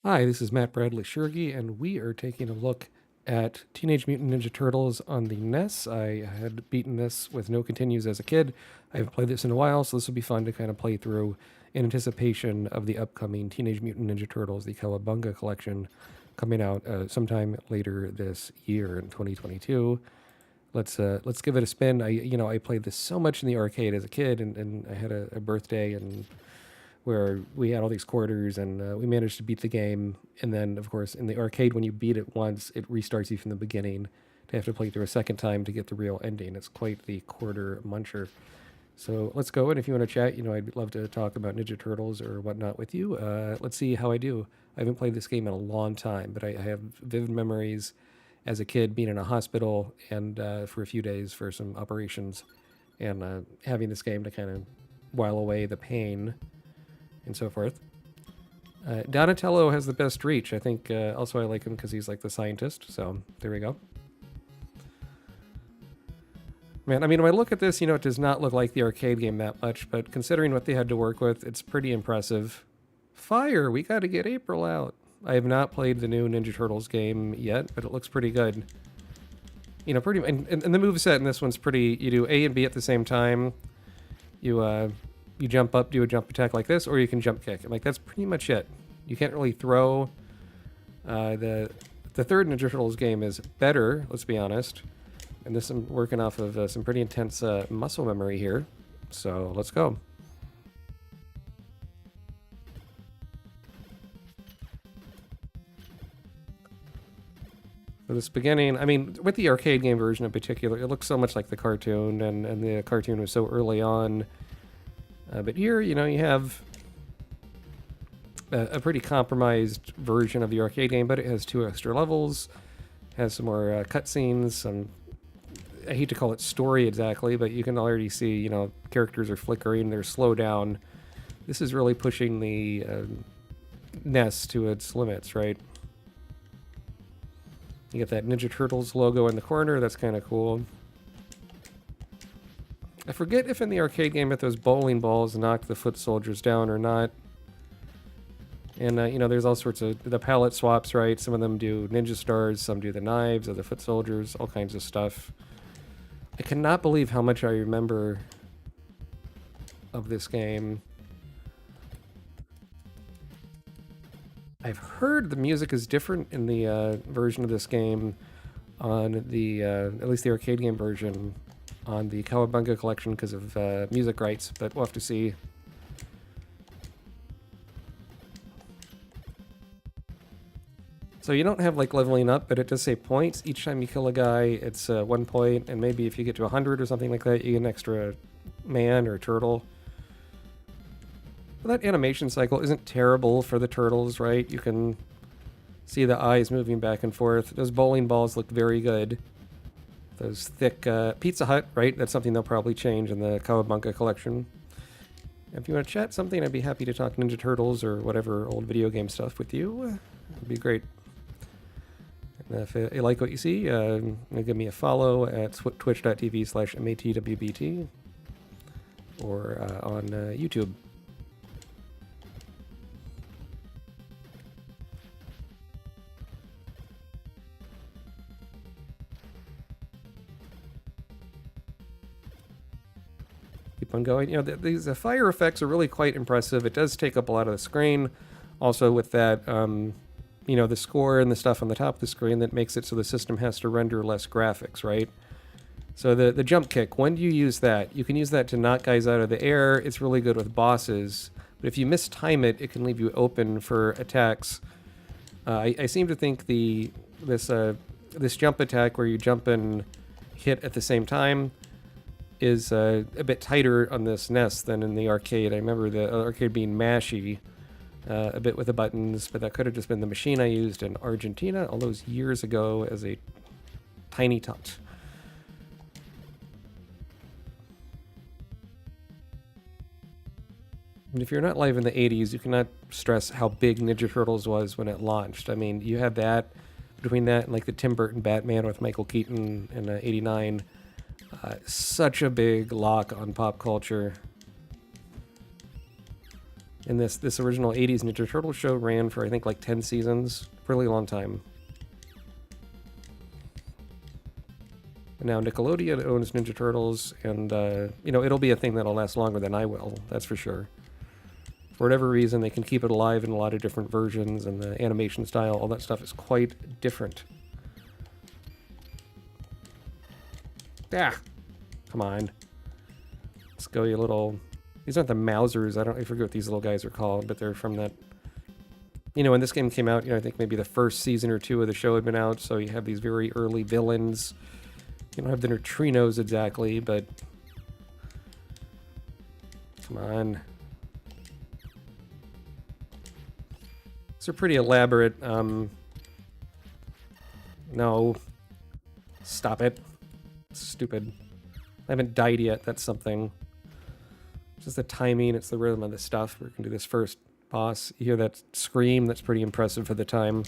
Hi, this is Matt Bradley-Tschirgi, and we are taking a look at Teenage Mutant Ninja Turtles on the NES. I had beaten this with no continues as a kid. I haven't played this in a while, so this will be fun to kind of play through in anticipation of the upcoming Teenage Mutant Ninja Turtles, the Cowabunga collection, coming out sometime later this year in 2022. Let's give it a spin. I played this so much in the arcade as a kid, and I had a birthday and where we had all these quarters and we managed to beat the game. And then, of course, in the arcade, when you beat it once, it restarts you from the beginning to have to play through a second time to get the real ending. It's quite the quarter muncher. So let's go. And if you want to chat, I'd love to talk about Ninja Turtles or whatnot with you. Let's see how I do. I haven't played this game in a long time, but I have vivid memories as a kid being in a hospital and for a few days for some operations and having this game to kind of while away the pain and so forth. Donatello has the best reach. I think also I like him because he's like the scientist. So there we go. Man, I mean, when I look at this, it does not look like the arcade game that much, but considering what they had to work with, it's pretty impressive. Fire! We got to get April out. I have not played the new Ninja Turtles game yet, but it looks pretty good. Pretty, and the moveset in this one's pretty. You do A and B at the same time. You jump up, do a jump attack like this, or you can jump kick. Like, that's pretty much it. You can't really throw. The third Ninja Turtles game is better, let's be honest. And this I'm working off of some pretty intense muscle memory here. So let's go. For this beginning, I mean, with the arcade game version in particular, it looks so much like the cartoon, and the cartoon was so early on. But here, you have a pretty compromised version of the arcade game, but it has 2 extra levels, has some more cutscenes, I hate to call it story exactly, but you can already see, characters are flickering, they're slow down. This is really pushing the NES to its limits, right? You get that Ninja Turtles logo in the corner, that's kind of cool. I forget if in the arcade game if those bowling balls knock the foot soldiers down or not. And, there's all sorts of... The palette swaps, right? Some of them do ninja stars, some do the knives or the foot soldiers, all kinds of stuff. I cannot believe how much I remember of this game. I've heard the music is different in the version of this game on the... at least the arcade game version on the Cowabunga collection because of music rights, but we'll have to see. So you don't have like leveling up, but it does say points. Each time you kill a guy, it's 1 point, and maybe if you get to 100 or something like that, you get an extra man or turtle. But that animation cycle isn't terrible for the turtles, right? You can see the eyes moving back and forth. Those bowling balls look very good. Those thick Pizza Hut, right? That's something they'll probably change in the Cowabunga collection. If you want to chat something, I'd be happy to talk Ninja Turtles or whatever old video game stuff with you. It'd be great. And if you like what you see, give me a follow at twitch.tv/matwbt or on YouTube. Keep on going. These fire effects are really quite impressive. It does take up a lot of the screen. Also with that, the score and the stuff on the top of the screen that makes it so the system has to render less graphics, right? So the jump kick, when do you use that? You can use that to knock guys out of the air. It's really good with bosses. But if you mistime it, it can leave you open for attacks. I seem to think this jump attack where you jump and hit at the same time is a bit tighter on this NES than in the arcade. I remember the arcade being mashy a bit with the buttons, but that could have just been the machine I used in Argentina all those years ago as a tiny tot. And if you're not live in the 80s, you cannot stress how big Ninja Turtles was when it launched. I mean, you had that, between that and like the Tim Burton Batman with Michael Keaton in '89, such a big lock on pop culture. And this original 80s Ninja Turtle show ran for, I think, like 10 seasons. Really long time. And now Nickelodeon owns Ninja Turtles, and, you know, it'll be a thing that'll last longer than I will, that's for sure. For whatever reason, they can keep it alive in a lot of different versions, and the animation style, all that stuff is quite different. Ah! Come on. Let's go, you little... These aren't the Mousers. I forget what these little guys are called, but they're from that... You know, when this game came out, you know, I think maybe the first season or two of the show had been out, so you have these very early villains. You don't have the neutrinos exactly, but... Come on. These are pretty elaborate, No. Stop it. Stupid. I haven't died yet, that's something. It's just the timing, it's the rhythm of the stuff. We're gonna do this first boss. You hear that scream, that's pretty impressive for the time.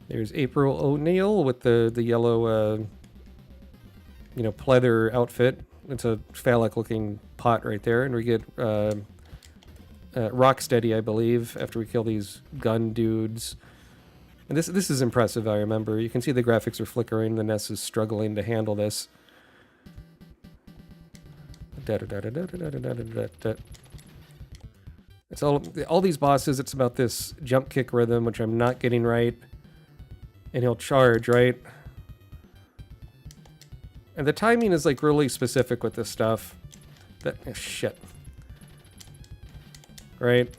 There's April O'Neil with the yellow, you know, pleather outfit. It's a phallic-looking pot right there. And we get Rocksteady, I believe, after we kill these gun dudes. And this is impressive, I remember. You can see the graphics are flickering. The NES is struggling to handle this. It's all these bosses, it's about this jump kick rhythm, which I'm not getting right. And he'll charge, right? And the timing is like really specific with this stuff. Shit. Right?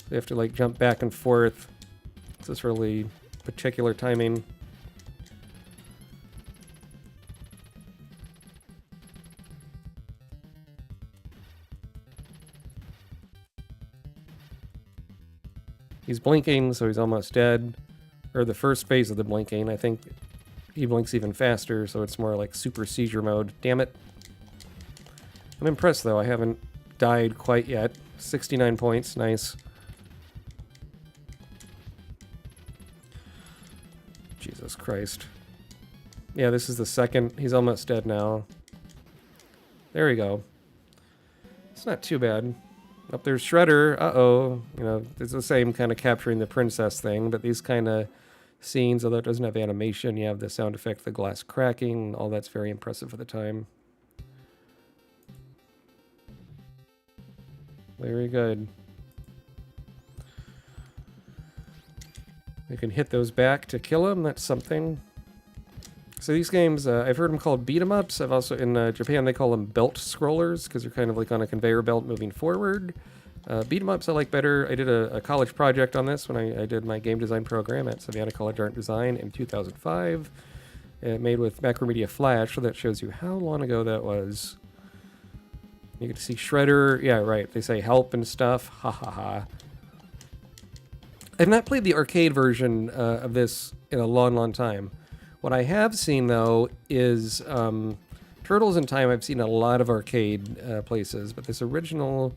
They have to like jump back and forth. It's this really particular timing. He's blinking, so he's almost dead. Or the first phase of the blinking. I think he blinks even faster, so it's more like super seizure mode. Damn it. I'm impressed, though. I haven't died quite yet. 69 points. Nice. Jesus Christ. Yeah, this is the second. He's almost dead now. There we go. It's not too bad. Up there's Shredder. Uh-oh. You know, it's the same kind of capturing the princess thing, but these kind of scenes, although it doesn't have animation, you have the sound effect, the glass cracking, all that's very impressive for the time. Very good. You can hit those back to kill them, that's something. So these games, I've heard them called beat-em-ups. I've also, in Japan, they call them belt scrollers, because they're kind of like on a conveyor belt moving forward. Beat-em-ups I like better. I did a college project on this when I did my game design program at Savannah College Art and Design in 2005. Made with Macromedia Flash, so that shows you how long ago that was. You get to see Shredder. Yeah, right. They say help and stuff. Ha ha ha. I've not played the arcade version of this in a long, long time. What I have seen, though, is Turtles in Time. I've seen a lot of arcade places, but this original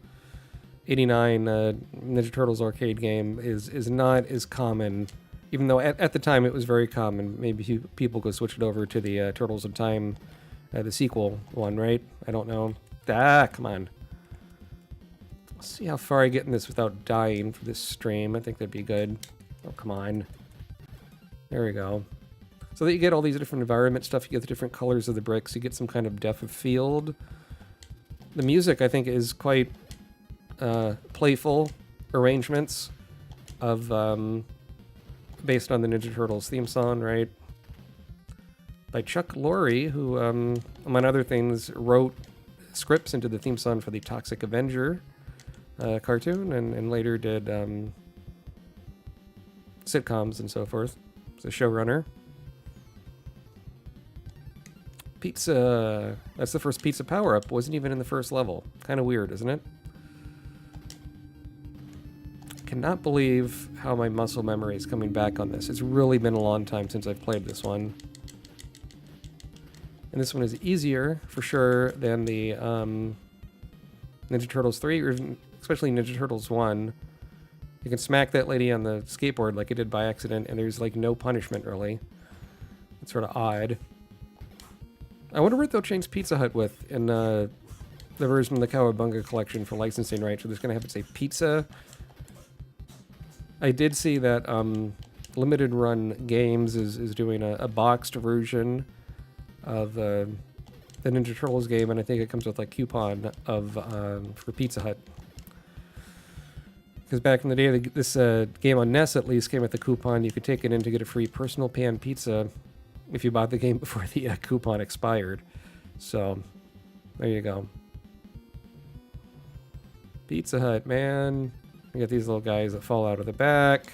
89 Ninja Turtles arcade game is not as common, even though at the time it was very common. Maybe people could switch it over to the Turtles in Time, the sequel one, right? I don't know. Ah, come on. Let's see how far I get in this without dying for this stream. I think that'd be good. Oh, come on. There we go. So that you get all these different environment stuff, you get the different colors of the bricks, you get some kind of depth of field. The music, I think, is quite playful arrangements of based on the Ninja Turtles theme song, right? By Chuck Lorre, who, among other things, wrote scripts into the theme song for the Toxic Avenger cartoon, and later did sitcoms and so forth. He's a showrunner. Pizza. That's the first pizza power-up. Wasn't even in the first level. Kind of weird, isn't it? Cannot believe how my muscle memory is coming back on this. It's really been a long time since I've played this one. And this one is easier, for sure, than the Ninja Turtles 3, or especially Ninja Turtles 1. You can smack that lady on the skateboard like I did by accident, and there's like no punishment, really. It's sort of odd. I wonder what they'll change Pizza Hut with in the version of the Cowabunga collection for licensing rights, so there's going to have to say pizza. I did see that Limited Run Games is doing a boxed version of the Ninja Turtles game, and I think it comes with like coupon of for Pizza Hut. Because back in the day, this game on NES at least came with a coupon. You could take it in to get a free personal pan pizza if you bought the game before the coupon expired. So, there you go. Pizza Hut, man. You got these little guys that fall out of the back.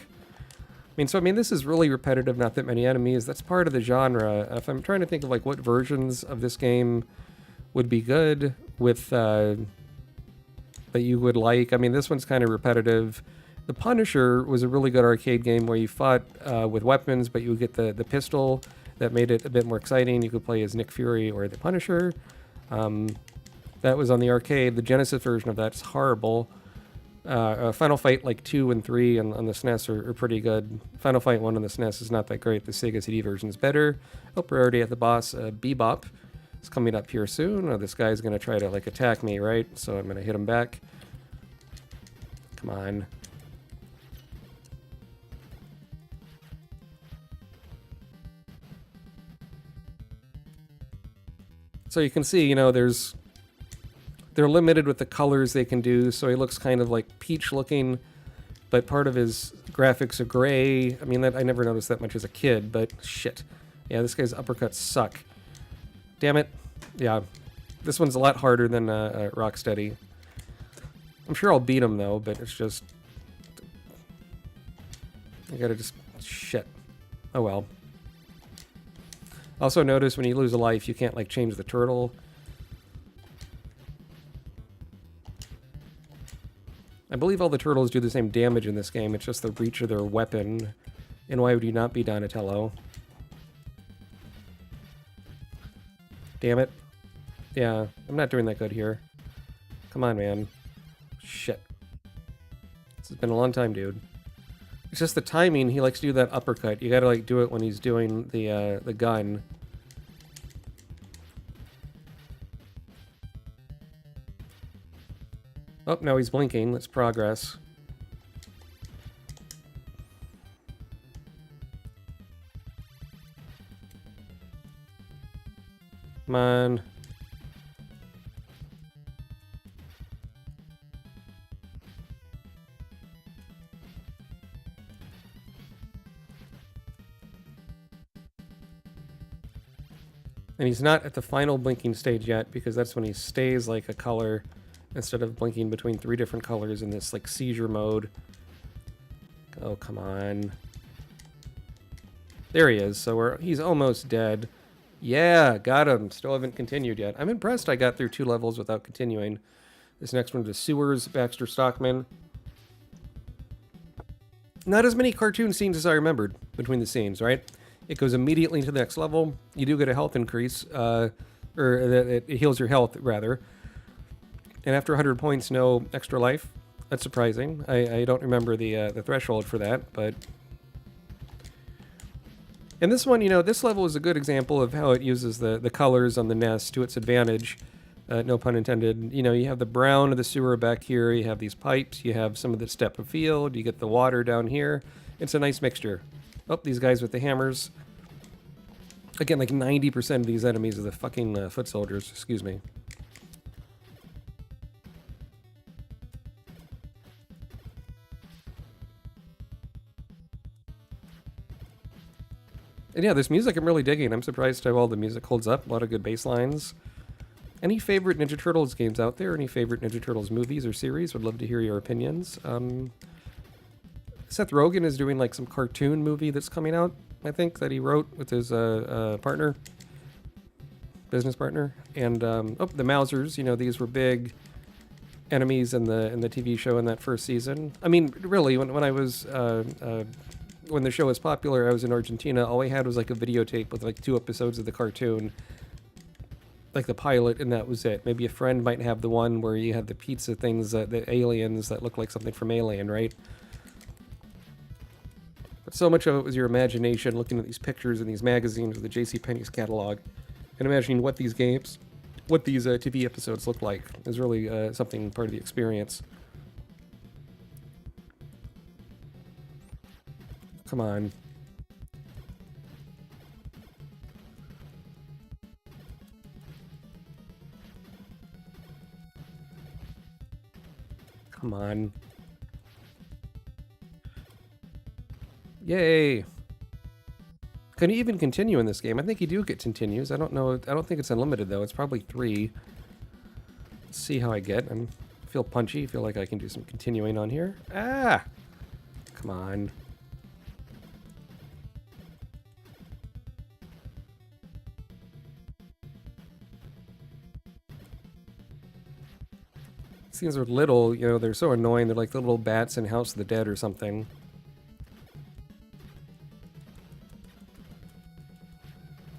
I mean, this is really repetitive, not that many enemies. That's part of the genre. If I'm trying to think of like what versions of this game would be good with that you would like. I mean, this one's kind of repetitive. The Punisher was a really good arcade game where you fought with weapons, but you would get the pistol. That made it a bit more exciting. You could play as Nick Fury or the Punisher. That was on the arcade. The Genesis version of that's horrible. Final Fight like 2 and 3 on the SNES are pretty good. Final Fight 1 on the SNES is not that great. The Sega CD version is better. Oh, we're already at the boss. Bebop is coming up here soon. Oh, this guy's going to try to like attack me, right? So I'm going to hit him back. Come on. So you can see, they're limited with the colors they can do, so he looks kind of like peach looking, but part of his graphics are gray. I mean, I never noticed that much as a kid, but shit. Yeah, this guy's uppercuts suck. Damn it. Yeah, this one's a lot harder than Rocksteady. I'm sure I'll beat him, though, but it's just... I gotta just... Shit. Oh well. Also notice when you lose a life, you can't, like, change the turtle. I believe all the turtles do the same damage in this game, it's just the reach of their weapon. And why would you not be Donatello? Damn it. Yeah, I'm not doing that good here. Come on, man. Shit. This has been a long time, dude. It's just the timing, he likes to do that uppercut. You gotta, like, do it when he's doing the gun. Oh, now he's blinking. Let's progress. Come on. And he's not at the final blinking stage yet, because that's when he stays like a color instead of blinking between 3 different colors in this like seizure mode. Oh, come on. There he is. So he's almost dead. Yeah, got him. Still haven't continued yet. I'm impressed I got through 2 levels without continuing. This next one is Sewers, Baxter Stockman. Not as many cartoon scenes as I remembered between the scenes, right? It goes immediately to the next level. You do get a health increase, or it heals your health, rather. And after 100 points, no extra life. That's surprising. I don't remember the threshold for that, but... And this one, this level is a good example of how it uses the colors on the NES to its advantage. No pun intended. You have the brown of the sewer back here, you have these pipes, you have some of the step of field, you get the water down here. It's a nice mixture. Oh, these guys with the hammers. Again, like 90% of these enemies are the fucking foot soldiers. Excuse me. And yeah, this music I'm really digging. I'm surprised how well the music holds up. A lot of good bass lines. Any favorite Ninja Turtles games out there? Any favorite Ninja Turtles movies or series? Would love to hear your opinions. Seth Rogen is doing like some cartoon movie that's coming out, I think, that he wrote with his partner, business partner. And the Mousers, these were big enemies in the TV show in that first season. I mean, really, when I was when the show was popular, I was in Argentina. All I had was like a videotape with like 2 episodes of the cartoon, like the pilot, and that was it. Maybe a friend might have the one where you have the pizza things, the aliens that look like something from Alien, right? But so much of it was your imagination, looking at these pictures in these magazines or the JCPenney's catalog, and imagining what these games what these TV episodes look like is really something part of the experience. Come on. Come on. Yay. Can you even continue in this game? I think you do get continues. I don't know. I don't think it's unlimited, though. It's probably 3. Let's see how I get. I feel punchy. Feel like I can do some continuing on here. Ah! Come on. These things are little, you know, they're so annoying. They're like the little bats in House of the Dead or something.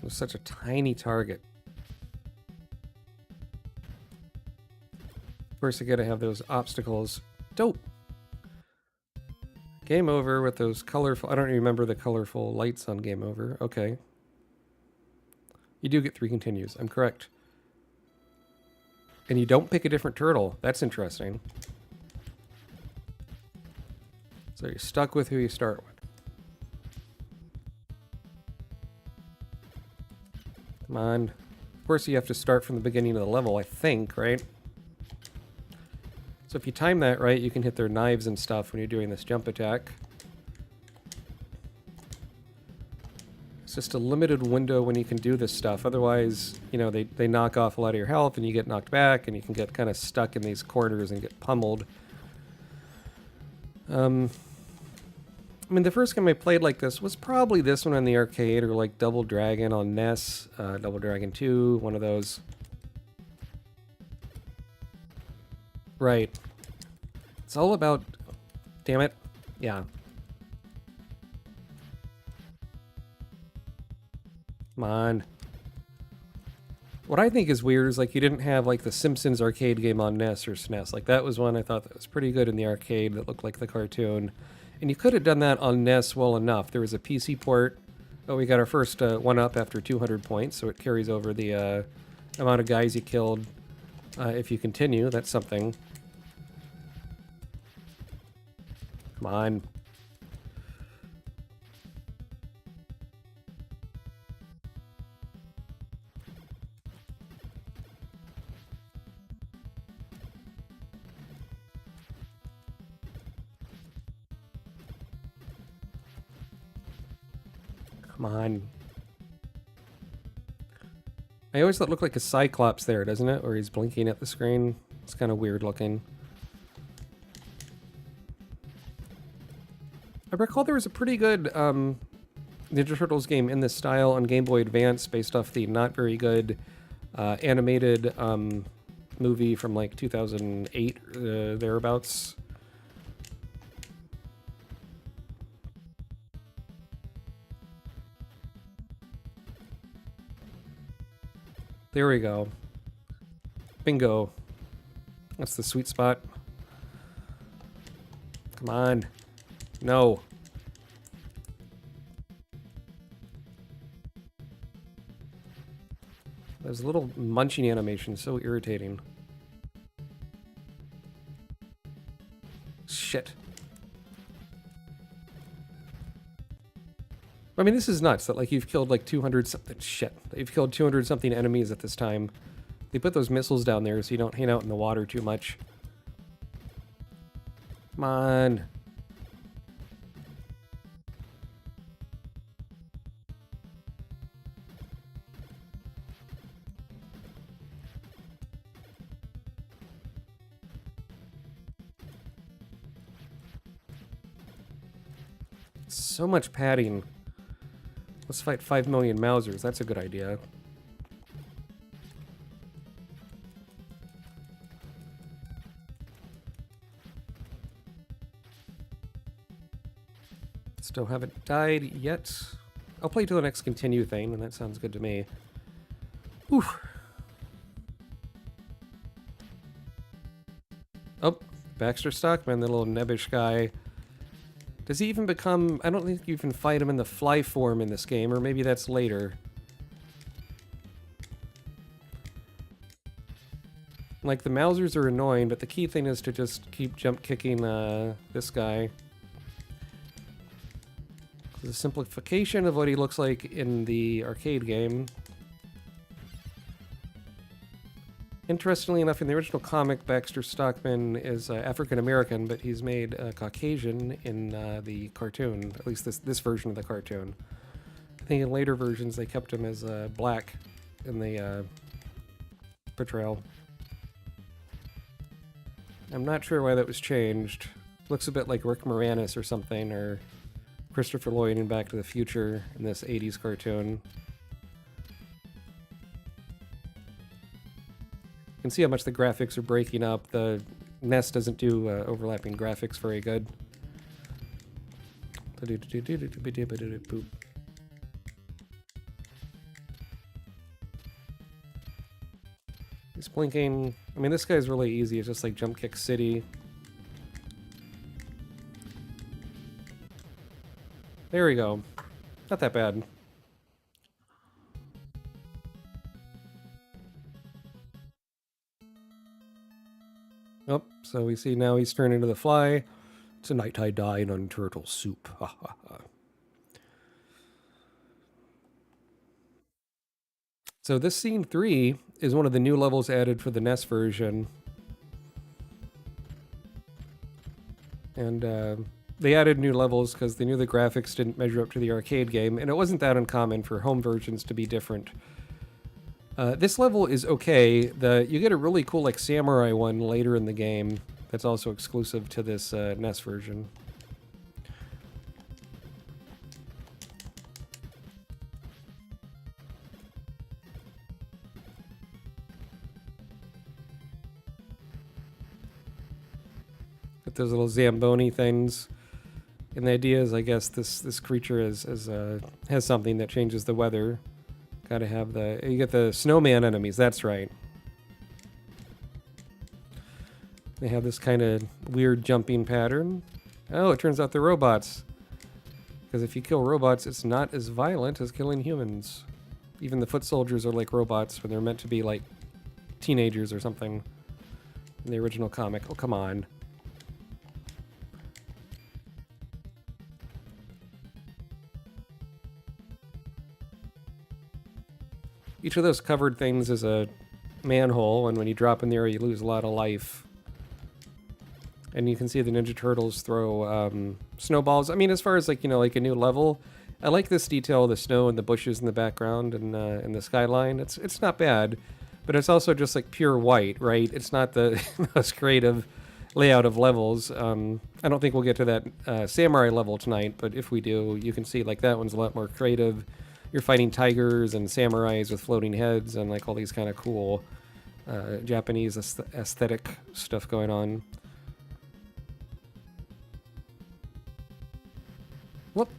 They're such a tiny target. Of course, you gotta have those obstacles. Dope! Game over with those colorful... I don't remember the colorful lights on Game Over. Okay. You do get 3 continues. I'm correct. And you don't pick a different turtle. That's interesting. So you're stuck with who you start with. Come on. Of course, you have to start from the beginning of the level, I think, right? So if you time that right, you can hit their knives and stuff when you're doing this jump attack. It's just a limited window when you can do this stuff. Otherwise, you know, they knock off a lot of your health and you get knocked back and you can get kind of stuck in these corners and get pummeled. I mean, the first game I played like this was probably this one on the arcade, or like Double Dragon on NES, Double Dragon 2, one of those. Right. It's all about... Damn it. Yeah. Come on. What I think is weird is, like, you didn't have, like, the Simpsons arcade game on NES or SNES. Like, that was one I thought that was pretty good in the arcade that looked like the cartoon. And you could have done that on NES well enough. There was a PC port. Oh, we got our first one up after 200 points, so it carries over the amount of guys you killed if you continue. That's something. Come on. Come on. I always thought it looked like a Cyclops there, doesn't it? Or he's blinking at the screen. It's kind of weird looking. I recall there was a pretty good Ninja Turtles game in this style on Game Boy Advance based off the not very good animated movie from like 2008, thereabouts. There we go. Bingo. That's the sweet spot. Come on. No. Those little munching animations, so irritating. Shit. I mean, this is nuts that, like, you've killed, like, 200 something... Shit. You've killed 200 something enemies at this time. They put those missiles down there so you don't hang out in the water too much. Come on. So much padding. Let's fight 5 million Mausers. That's a good idea. Still haven't died yet. I'll play till the next continue thing, and that sounds good to me. Oof. Oh, Baxter Stockman, the little nebbish guy. Does he even become... I don't think you can fight him in the fly form in this game, or maybe that's later. Like, the Mousers are annoying, but the key thing is to just keep jump kicking this guy. The simplification of what he looks like in the arcade game. Interestingly enough, in the original comic, Baxter Stockman is African American, but he's made Caucasian in the cartoon, at least this version of the cartoon. I think in later versions they kept him as black in the portrayal. I'm not sure why that was changed. Looks a bit like Rick Moranis or something, or Christopher Lloyd in Back to the Future in this 80s cartoon. You can see how much the graphics are breaking up. The NES doesn't do overlapping graphics very good. He's blinking. I mean, this guy's really easy. It's just like Jump Kick City. There we go. Not that bad. Oh, so we see now he's turned into the fly. Tonight I dine on turtle soup. Ha ha ha. So this scene 3 is one of the new levels added for the NES version. And they added new levels because they knew the graphics didn't measure up to the arcade game, and it wasn't that uncommon for home versions to be different. This level is okay. You get a really cool like samurai one later in the game that's also exclusive to this NES version. Got those little Zamboni things. And the idea is, I guess, this creature has something that changes the weather. Gotta have you get the snowman enemies, that's right. They have this kind of weird jumping pattern. Oh, it turns out they're robots. Because if you kill robots, it's not as violent as killing humans. Even the foot soldiers are like robots when they're meant to be like teenagers or something. In the original comic. Oh, come on. Each of those covered things is a manhole, and when you drop in there, you lose a lot of life. And you can see the Ninja Turtles throw snowballs. I mean, as far as like, you know, like a new level, I like this detail, the snow and the bushes in the background and the skyline. It's not bad, but it's also just like pure white, right? It's not the most creative layout of levels. I don't think we'll get to that samurai level tonight, but if we do, you can see like that one's a lot more creative. You're fighting tigers and samurais with floating heads and like all these kind of cool Japanese aesthetic stuff going on. Whoop.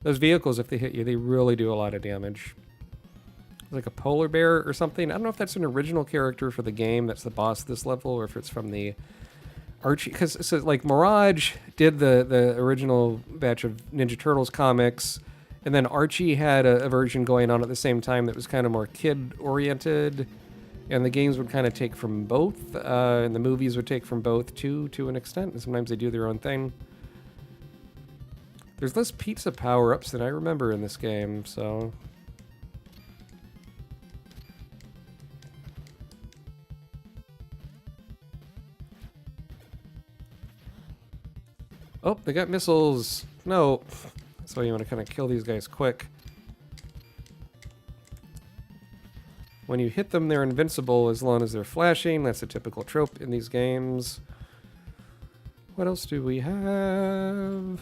Those vehicles, if they hit you, they really do a lot of damage. It's like a polar bear or something. I don't know if that's an original character for the game that's the boss of this level, or if it's from the Archie. Because so, like, Mirage did the original batch of Ninja Turtles comics, and then Archie had a version going on at the same time that was kind of more kid-oriented, and the games would kind of take from both, and the movies would take from both, too, to an extent, and sometimes they do their own thing. There's less pizza power-ups than I remember in this game, so... Oh, they got missiles! No! So you want to kind of kill these guys quick. When you hit them, they're invincible as long as they're flashing. That's a typical trope in these games. What else do we have?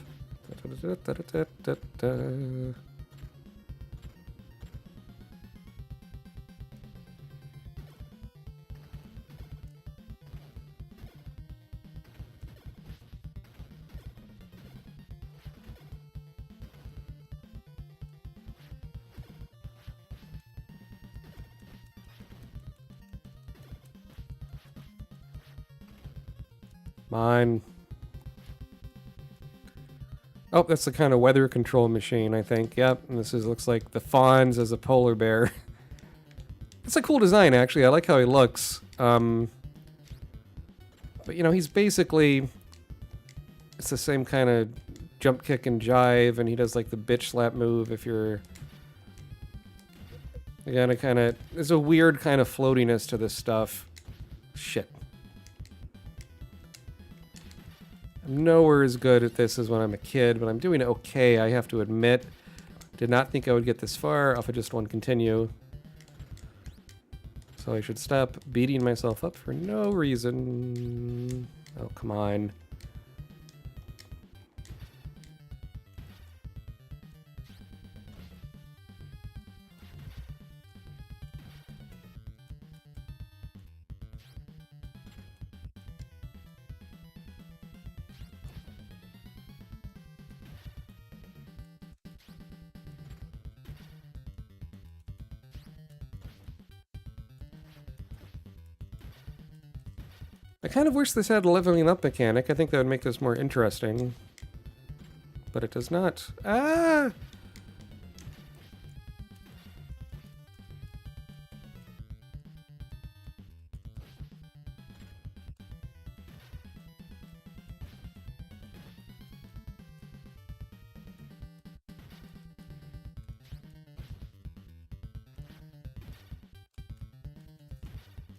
Mine. Oh, that's the kind of weather control machine, I think. Yep, and this looks like the Fonz as a polar bear. It's a cool design, actually. I like how he looks. But, you know, he's basically... It's the same kind of jump, kick, and jive, and he does, like, the bitch slap move if you're... Again, it kind of... There's a weird kind of floatiness to this stuff. Shit. I'm nowhere as good at this as when I'm a kid, but I'm doing okay, I have to admit. Did not think I would get this far off of just one continue. So I should stop beating myself up for no reason. Oh, come on. I kind of wish this had a leveling up mechanic. I think that would make this more interesting. But it does not. Ah!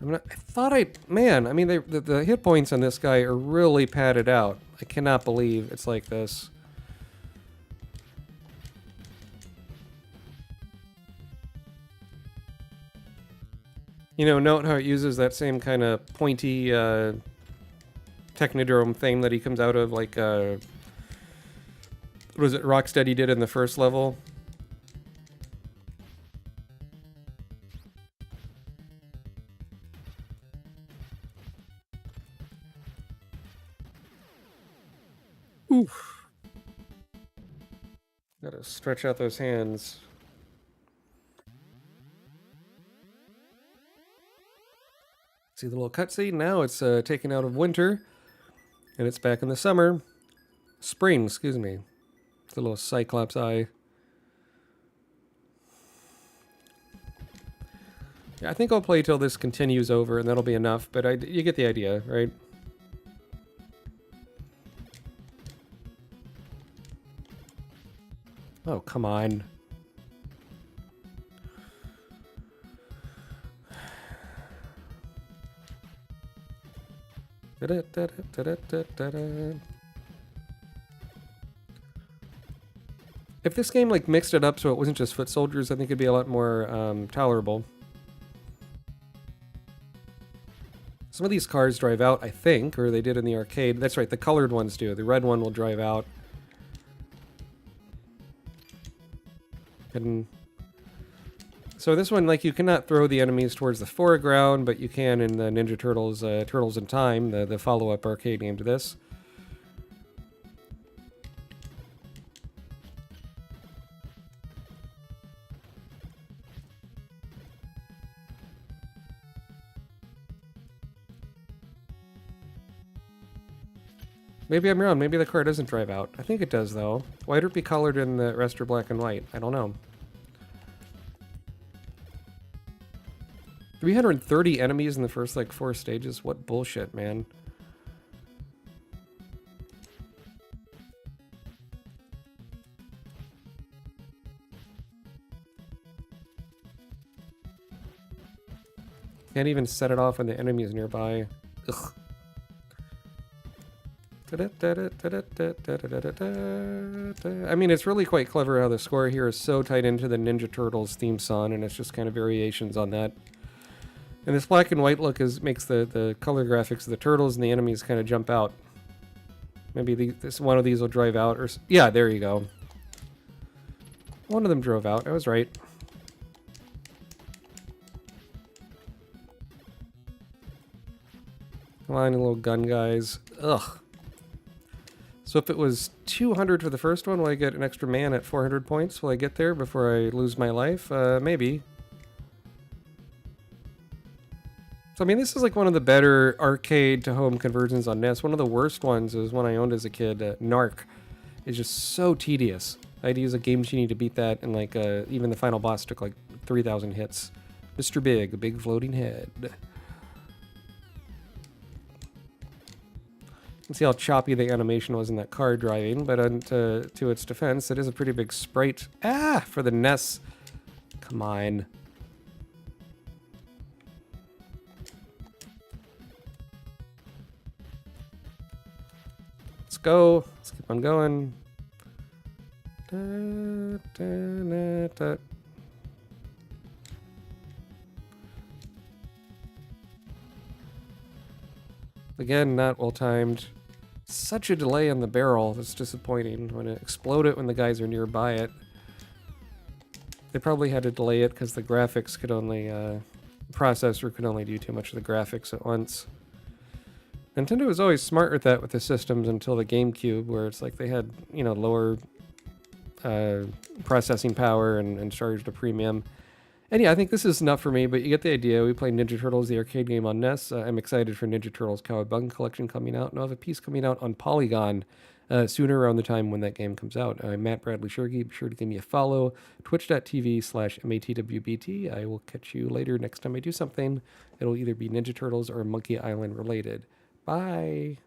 I thought man, I mean, the hit points on this guy are really padded out. I cannot believe it's like this. You know, note how it uses that same kind of pointy Technodrome thing that he comes out of, like, what was it Rocksteady did in the first level? Oof. Gotta stretch out those hands. See the little cutscene? Now it's taken out of winter, and it's back in the summer. Spring, excuse me. It's a little Cyclops eye. Yeah, I think I'll play till this continues over, and that'll be enough, but you get the idea, right? Oh, come on. If this game like mixed it up so it wasn't just foot soldiers, I think it'd be a lot more tolerable. Some of these cars drive out, I think, or they did in the arcade. That's right, the colored ones do. The red one will drive out. And so this one, like, you cannot throw the enemies towards the foreground, but you can in the Ninja Turtles, Turtles in Time, the follow-up arcade game to this. Maybe I'm wrong. Maybe the car doesn't drive out. I think it does, though. Why would it be colored in the rest are black and white? I don't know. 330 enemies in the first, like, 4 stages? What bullshit, man. Can't even set it off when the enemy is nearby. Ugh. I mean, it's really quite clever how the score here is so tied into the Ninja Turtles theme song, and it's just kind of variations on that. And this black and white look makes the color graphics of the turtles and the enemies kind of jump out. Maybe this one of these will drive out, or yeah, there you go. One of them drove out. I was right. Come on, little gun guys. Ugh. So if it was 200 for the first one, will I get an extra man at 400 points? Will I get there before I lose my life? Maybe. So, I mean, this is like one of the better arcade-to-home conversions on NES. One of the worst ones is one I owned as a kid, Narc. It's just so tedious. I had to use a Game Genie to beat that, and like even the final boss took like 3,000 hits. Mr. Big, a big floating head. You can see how choppy the animation was in that car driving, but to its defense, it is a pretty big sprite. Ah, for the NES. Come on. Let's go. Let's keep on going. Da, da, da, da. Again, not well timed. Such a delay on the barrel. That's disappointing. When it exploded when the guys are nearby it. They probably had to delay it because the graphics could only, processor could only do too much of the graphics at once. Nintendo was always smart with that with the systems until the GameCube, where it's like they had, you know, lower processing power and charged a premium. And yeah, I think this is enough for me, but you get the idea. We played Ninja Turtles, the arcade game on NES. I'm excited for Ninja Turtles Cowabunga Collection coming out, and I'll have a piece coming out on Polygon sooner around the time when that game comes out. I'm Matt Bradley-Tschirgi. Be sure to give me a follow. Twitch.tv/MATWBT. I will catch you later next time I do something. It'll either be Ninja Turtles or Monkey Island related. Bye.